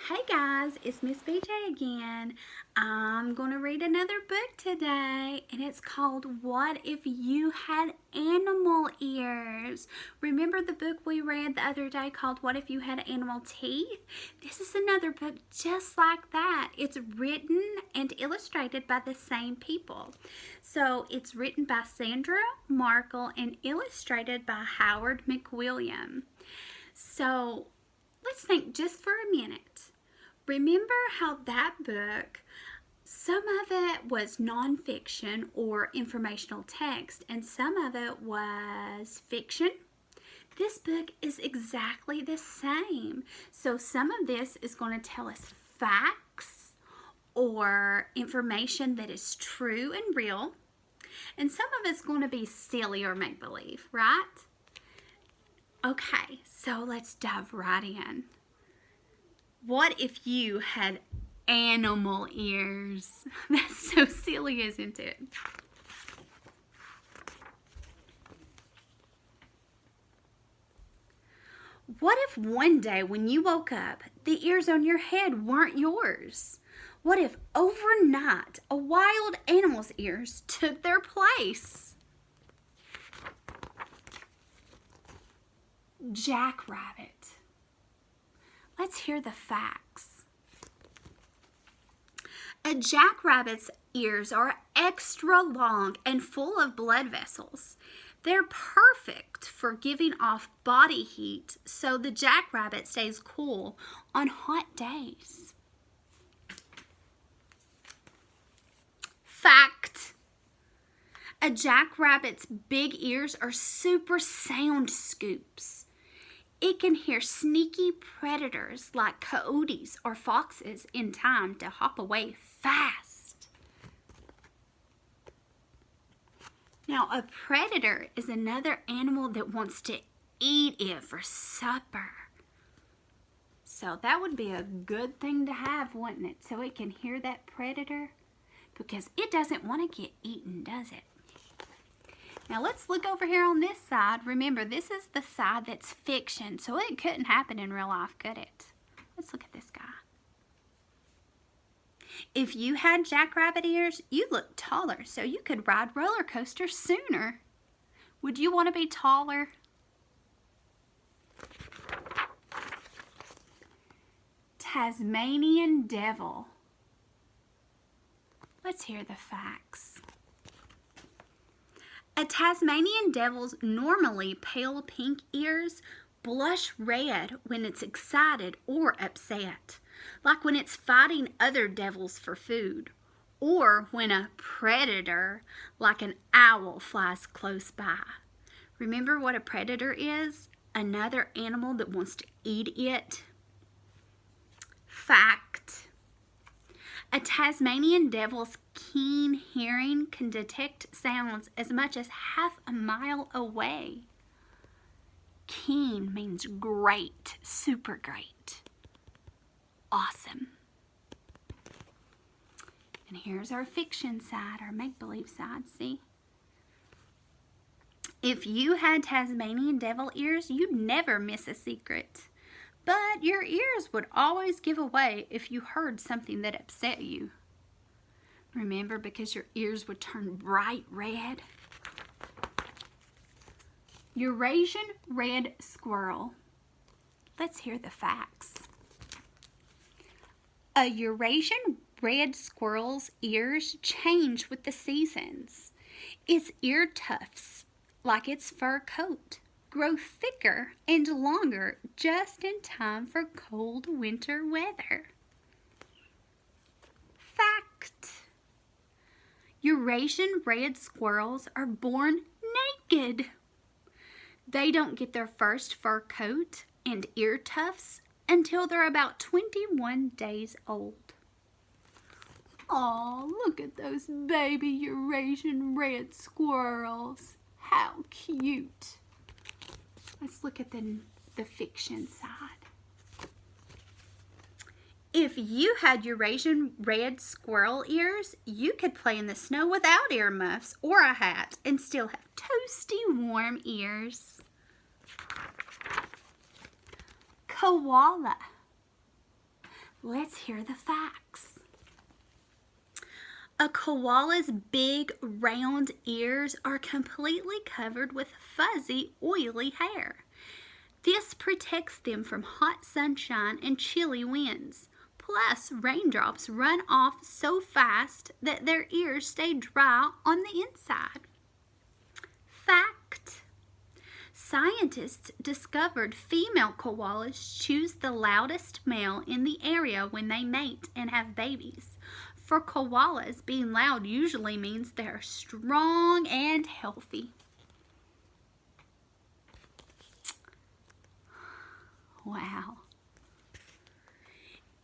Hey guys, it's Miss BJ again. I'm going to read another book today, and it's called What If You Had Animal Ears? Remember the book we read the other day called What If You Had Animal Teeth? This is another book just like that. It's written and illustrated by the same people. So it's written by Sandra Markle and illustrated by Howard McWilliam. So let's think just for a minute. Remember how that book, some of it was nonfiction or informational text, and some of it was fiction? This book is exactly the same. So some of this is going to tell us facts or information that is true and real, and some of it's going to be silly or make-believe, right? Okay, so let's dive right in. What if you had animal ears? That's so silly, isn't it? What if one day when you woke up, the ears on your head weren't yours? What if overnight a wild animal's ears took their place? Jackrabbit. Let's hear the facts. A jackrabbit's ears are extra long and full of blood vessels. They're perfect for giving off body heat, so the jackrabbit stays cool on hot days. Fact. A jackrabbit's big ears are super sound scoops. It can hear sneaky predators like coyotes or foxes in time to hop away fast. Now, a predator is another animal that wants to eat it for supper. So that would be a good thing to have, wouldn't it? So it can hear that predator, because it doesn't want to get eaten, does it? Now let's look over here on this side. Remember, this is the side that's fiction, so it couldn't happen in real life, could it? Let's look at this guy. If you had jackrabbit ears, you'd look taller, so you could ride roller coasters sooner. Would you want to be taller? Tasmanian devil. Let's hear the facts. A Tasmanian devil's normally pale pink ears blush red when it's excited or upset, like when it's fighting other devils for food, or when a predator, like an owl, flies close by. Remember what a predator is? Another animal that wants to eat it. Fact. A Tasmanian devil's keen hearing can detect sounds as much as half a mile away. Keen means great, super great, awesome. And here's our fiction side, our make-believe side, see? If you had Tasmanian devil ears, you'd never miss a secret. But your ears would always give away if you heard something that upset you. Remember, because your ears would turn bright red. Eurasian red squirrel. Let's hear the facts. A Eurasian red squirrel's ears change with the seasons. Its ear tufts, like its fur coat, grow thicker and longer just in time for cold winter weather. Fact. Eurasian red squirrels are born naked. They don't get their first fur coat and ear tufts until they're about 21 days old. Aw, look at those baby Eurasian red squirrels. How cute. Let's look at the fiction side. If you had Eurasian red squirrel ears, you could play in the snow without earmuffs or a hat and still have toasty warm ears. Koala. Let's hear the facts. A koala's big, round ears are completely covered with fuzzy, oily hair. This protects them from hot sunshine and chilly winds. Plus, raindrops run off so fast that their ears stay dry on the inside. Fact: scientists discovered female koalas choose the loudest male in the area when they mate and have babies. For koalas, being loud usually means they're strong and healthy. Wow.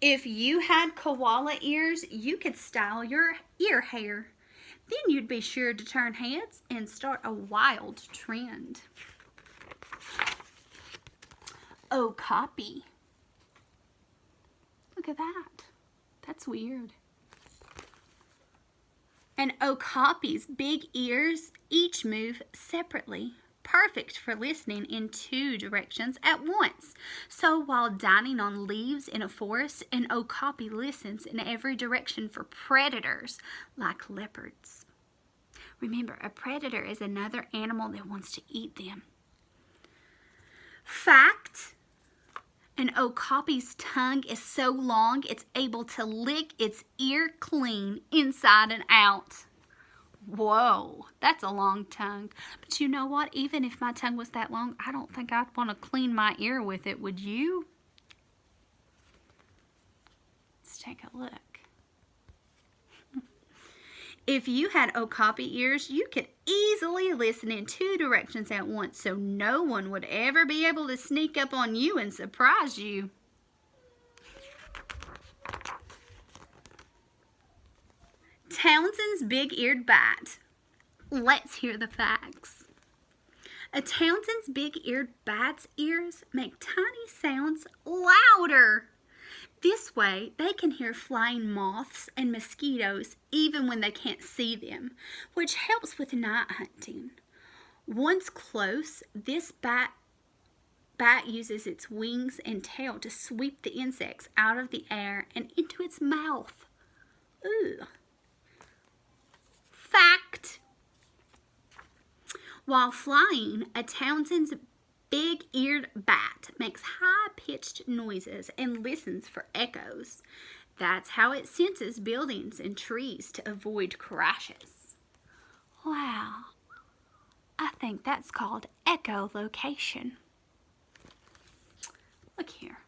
If you had koala ears, you could style your ear hair. Then you'd be sure to turn heads and start a wild trend. Okapi. Look at that. That's weird. An okapi's big ears each move separately, perfect for listening in 2 directions at once. So while dining on leaves in a forest, an okapi listens in every direction for predators like leopards. Remember, a predator is another animal that wants to eat them. Fact: an okapi's tongue is so long it's able to lick its ear clean inside and out. Whoa, that's a long tongue. But you know what? Even if my tongue was that long, I don't think I'd want to clean my ear with it. Would you? Let's take a look. If you had okapi ears, you could easily listen in 2 directions at once, so no one would ever be able to sneak up on you and surprise you. Townsend's big-eared bat. Let's hear the facts. A Townsend's big-eared bat's ears make tiny sounds louder. This way, they can hear flying moths and mosquitoes even when they can't see them, which helps with night hunting. Once close, this bat uses its wings and tail to sweep the insects out of the air and into its mouth. Ooh. Fact: while flying, a Townsend's big-eared bat makes high-pitched noises and listens for echoes. That's how it senses buildings and trees to avoid crashes. Wow, I think that's called echolocation. Look here.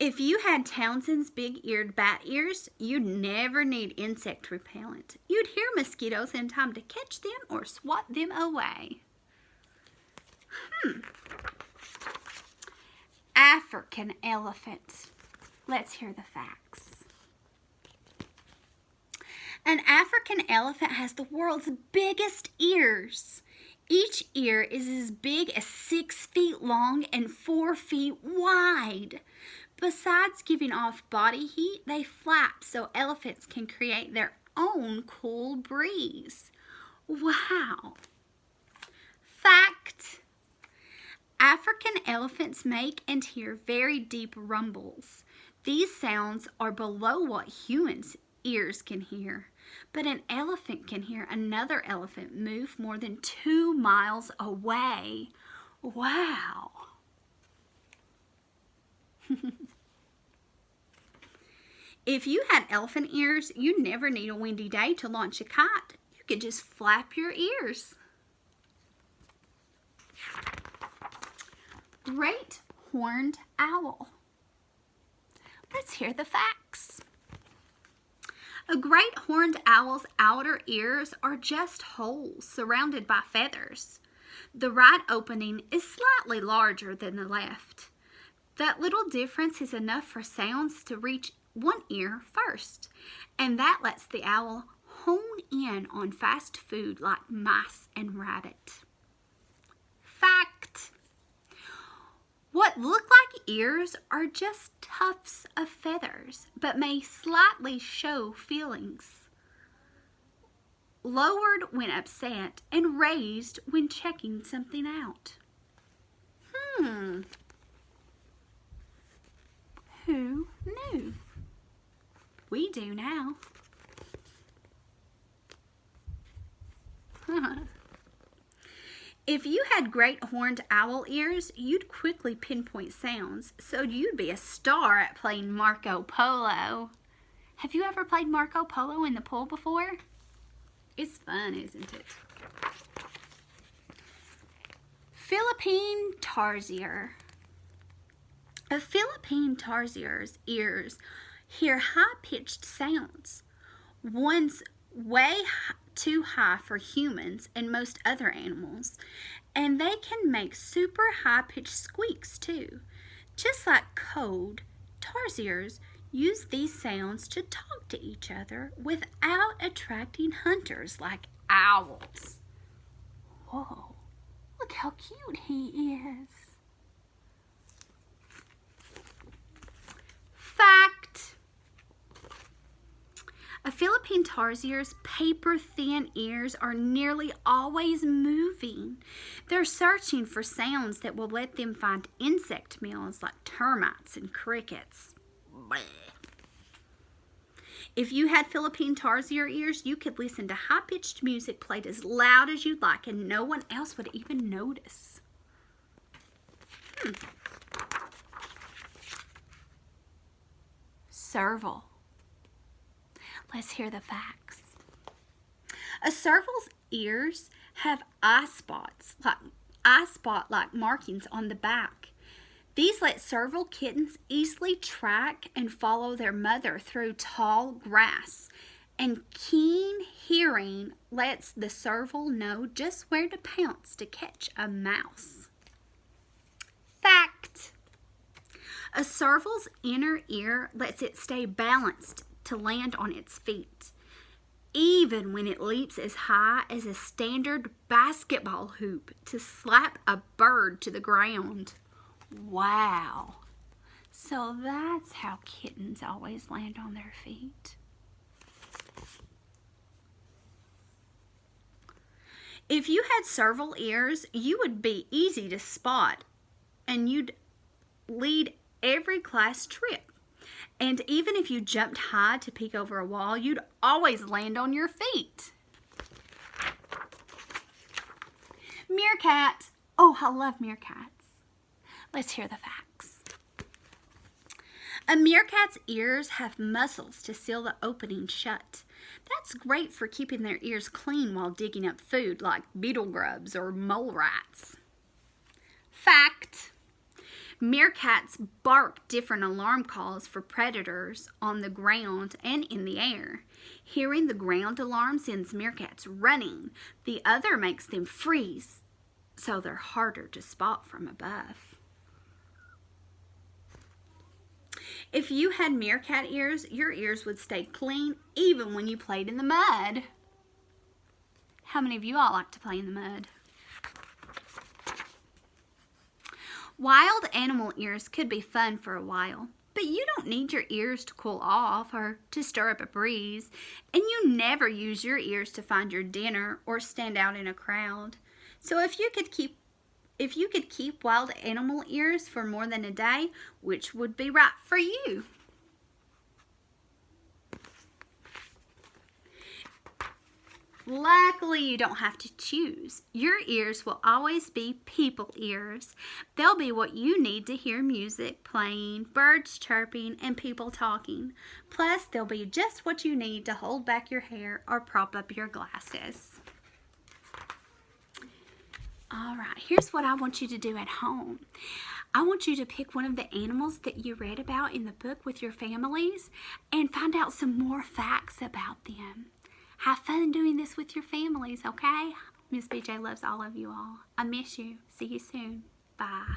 If you had Townsend's big-eared bat ears, you'd never need insect repellent. You'd hear mosquitoes in time to catch them or swat them away. African elephant. Let's hear the facts. An African elephant has the world's biggest ears. Each ear is as big as 6 feet long and 4 feet wide. Besides giving off body heat, they flap so elephants can create their own cool breeze. Wow. Fact: African elephants make and hear very deep rumbles. These sounds are below what humans' ears can hear, but an elephant can hear another elephant move more than 2 miles away. Wow. If you had elephant ears, you'd never need a windy day to launch a kite. You could just flap your ears. Great horned owl. Let's hear the facts. A great horned owl's outer ears are just holes surrounded by feathers. The right opening is slightly larger than the left. That little difference is enough for sounds to reach one ear first, and that lets the owl hone in on fast food like mice and rabbit. Fact: what look like ears are just tufts of feathers, but may slightly show feelings. Lowered when upset and raised when checking something out. We do now. If you had great horned owl ears, you'd quickly pinpoint sounds, so you'd be a star at playing Marco Polo. Have you ever played Marco Polo in the pool before? It's fun, isn't it? Philippine tarsier. A Philippine tarsier's ears hear high-pitched sounds. One's way too high for humans and most other animals, and they can make super high-pitched squeaks too. Just like code, tarsiers use these sounds to talk to each other without attracting hunters like owls. Whoa, look how cute he is. Fact. A Philippine tarsier's paper-thin ears are nearly always moving. They're searching for sounds that will let them find insect meals like termites and crickets. Bleh. If you had Philippine tarsier ears, you could listen to high-pitched music played as loud as you'd like and no one else would even notice. Serval. Let's hear the facts. A serval's ears have eye spot-like markings on the back. These let serval kittens easily track and follow their mother through tall grass. And keen hearing lets the serval know just where to pounce to catch a mouse. Fact. A serval's inner ear lets it stay balanced to land on its feet, even when it leaps as high as a standard basketball hoop to slap a bird to the ground. Wow. So that's how kittens always land on their feet. If you had serval ears, you would be easy to spot and you'd lead every class trip. And even if you jumped high to peek over a wall, you'd always land on your feet. Meerkat. Oh, I love meerkats. Let's hear the facts. A meerkat's ears have muscles to seal the opening shut. That's great for keeping their ears clean while digging up food like beetle grubs or mole rats. Fact. Meerkats bark different alarm calls for predators on the ground and in the air. Hearing the ground alarm sends meerkats running. The other makes them freeze, so they're harder to spot from above. If you had meerkat ears, your ears would stay clean even when you played in the mud. How many of you all like to play in the mud? Wild animal ears could be fun for a while, but you don't need your ears to cool off or to stir up a breeze, and you never use your ears to find your dinner or stand out in a crowd. So if you could keep wild animal ears for more than a day, which would be right for you? Luckily, you don't have to choose. Your ears will always be people ears. They'll be what you need to hear music playing, birds chirping, and people talking. Plus, they'll be just what you need to hold back your hair or prop up your glasses. All right, here's what I want you to do at home. I want you to pick one of the animals that you read about in the book with your families and find out some more facts about them. Have fun doing this with your families, okay? Miss BJ loves all of you all. I miss you. See you soon. Bye.